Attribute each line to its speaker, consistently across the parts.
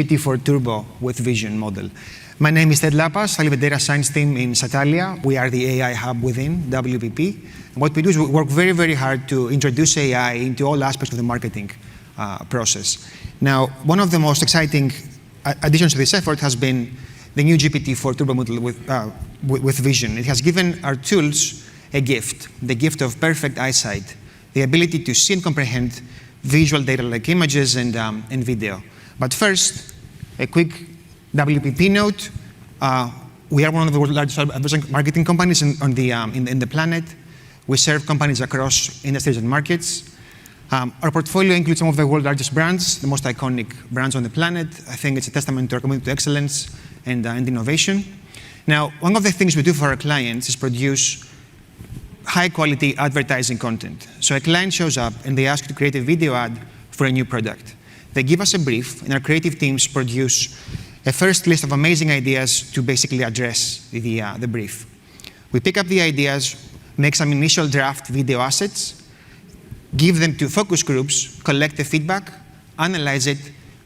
Speaker 1: GPT-4 Turbo with Vision model. My name is Ted Lapas. I lead the data science team in Satalia. We are the AI hub within WPP. And what we do is we work very, very hard to introduce AI into all aspects of the marketing process. Now, one of the most exciting additions to this effort has been the new GPT-4 Turbo model with Vision. It has given our tools a gift, the gift of perfect eyesight, the ability to see and comprehend visual data like images and video. But first, a quick WPP note. We are one of the world's largest advertising marketing companies in the planet. We serve companies across industries and markets. Our portfolio includes some of the world's largest brands, the most iconic brands on the planet. I think it's a testament to our commitment to excellence and innovation. Now, one of the things we do for our clients is produce high-quality advertising content. So a client shows up and they ask to create a video ad for a new product. They give us a brief, and our creative teams produce a first list of amazing ideas to basically address the brief. We pick up the ideas, make some initial draft video assets, give them to focus groups, collect the feedback, analyze it,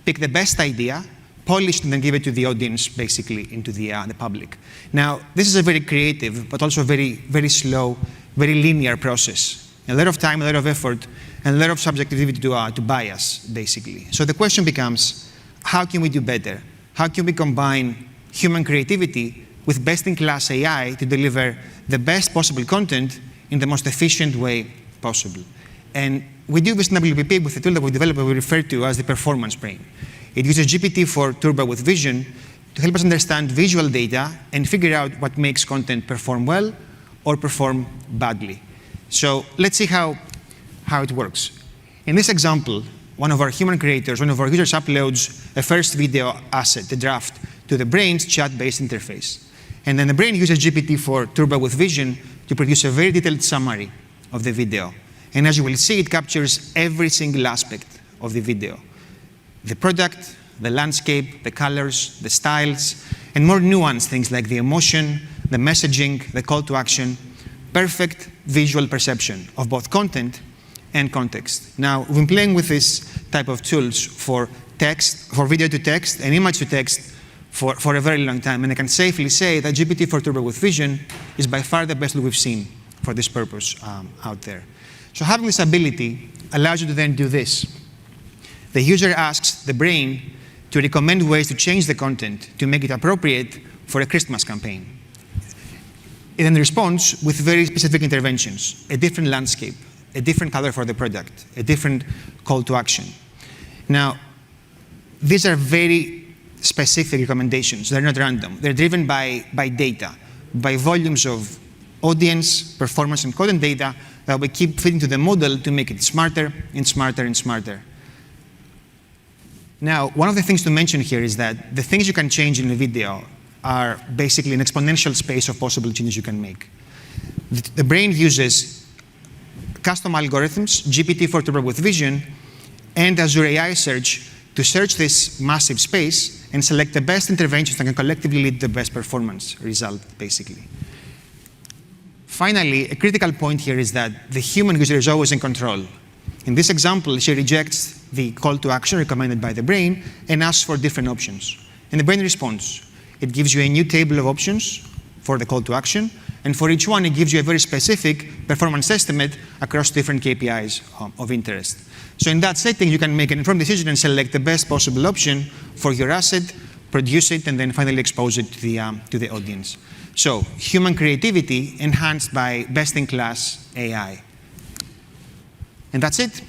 Speaker 1: pick the best idea, polish it, and then give it to the audience, basically, into the public. Now, this is a very creative, but also very, very slow, very linear process. A lot of time, a lot of effort, and a lot of subjectivity to bias, basically. So the question becomes, how can we do better? How can we combine human creativity with best-in-class AI to deliver the best possible content in the most efficient way possible? And we do this in WPP with a tool that we developed that we refer to as the performance brain. It uses GPT-4 Turbo with Vision to help us understand visual data and figure out what makes content perform well or perform badly. So let's see how it works. In this example, one of our human creators, one of our users uploads a first video asset, a draft, to the brain's chat-based interface. And then the brain uses GPT-4 Turbo with Vision to produce a very detailed summary of the video. And as you will see, it captures every single aspect of the video. The product, the landscape, the colors, the styles, and more nuanced things like the emotion, the messaging, the call to action, perfect visual perception of both content and context. Now, we've been playing with this type of tools for text, for video to text, and image to text for a very long time, and I can safely say that GPT-4 Turbo with Vision is by far the best we've seen for this purpose out there. So having this ability allows you to then do this. The user asks the brain to recommend ways to change the content to make it appropriate for a Christmas campaign. It then responds with very specific interventions, a different landscape, a different color for the product, a different call to action. Now, these are very specific recommendations. They're not random. They're driven by data, by volumes of audience, performance, and content data that we keep feeding to the model to make it smarter and smarter and smarter. Now, one of the things to mention here is that the things you can change in a video are basically an exponential space of possible changes you can make. The brain uses custom algorithms, GPT-4 Turbo with Vision, and Azure AI search to search this massive space and select the best interventions that can collectively lead to the best performance result, basically. Finally, a critical point here is that the human user is always in control. In this example, she rejects the call to action recommended by the brain and asks for different options. And the brain responds. It gives you a new table of options for the call to action, and for each one, it gives you a very specific performance estimate across different KPIs of interest. So in that setting, you can make an informed decision and select the best possible option for your asset, produce it, and then finally expose it to the audience. So human creativity enhanced by best-in-class AI. And that's it.